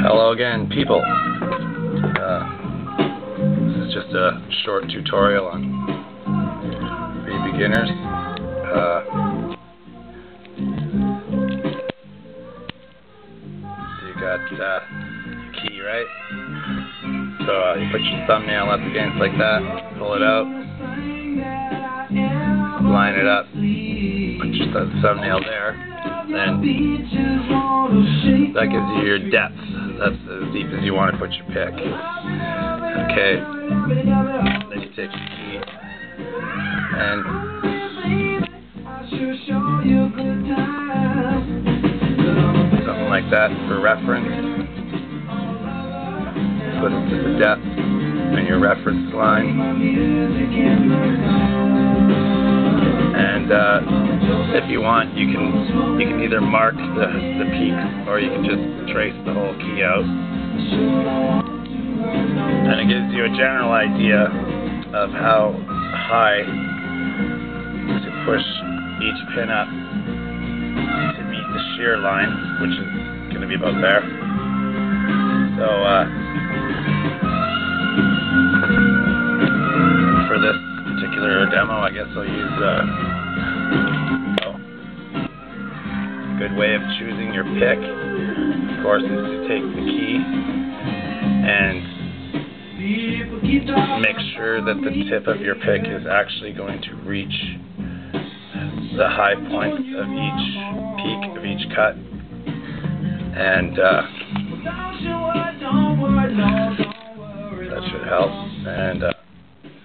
Hello again, people. This is just a short tutorial on beginners. So you got key, right? So you put your thumbnail up against like that, pull it out, line it up, put your thumbnail there, then that gives you your depth. That's as deep as you want to put your pick. Okay, then you take your key and something like that for reference. Put it to the depth and your reference line. And if you want, you can either mark the peaks or you can just trace the whole key out. And it gives you a general idea of how high to push each pin up to meet the shear line, which is going to be about there. So for this particular demo, I guess I'll use a good way of choosing your pick, of course, is to take the key and make sure that the tip of your pick is actually going to reach the high point of each peak of each cut, and that should help. And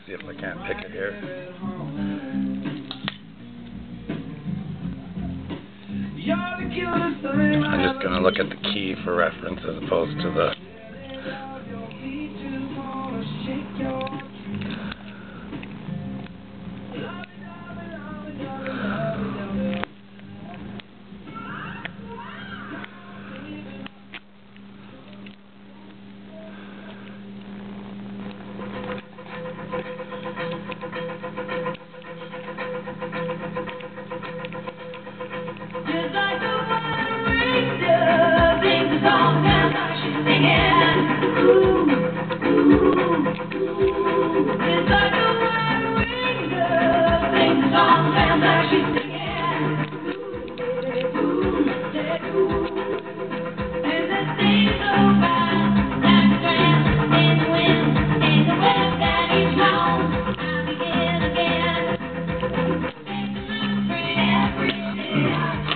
see if I can't pick it here. I'm just going to look at the key for reference as opposed to the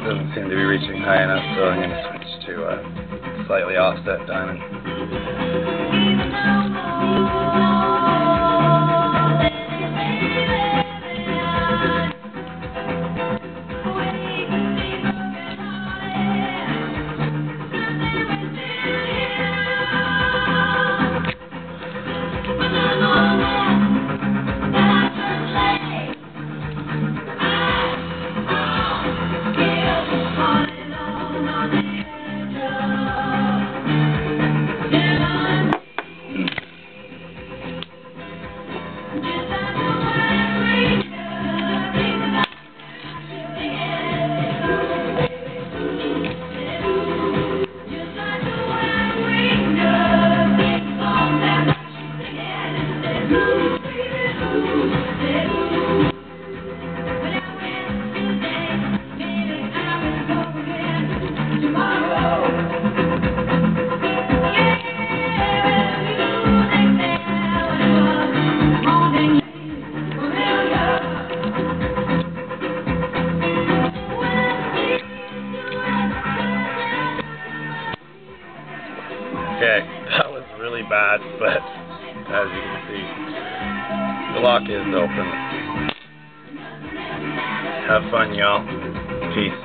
doesn't seem to be reaching high enough, so I'm going to switch to a slightly offset diamond. Okay, that was really bad, but as you can see, the lock is open. Have fun, y'all. Peace.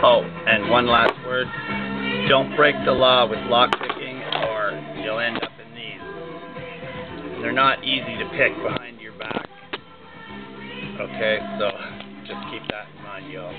Oh, and one last word. Don't break the law with lockpicking or you'll end up in these. They're not easy to pick behind your back. Okay, so just keep that in mind, y'all.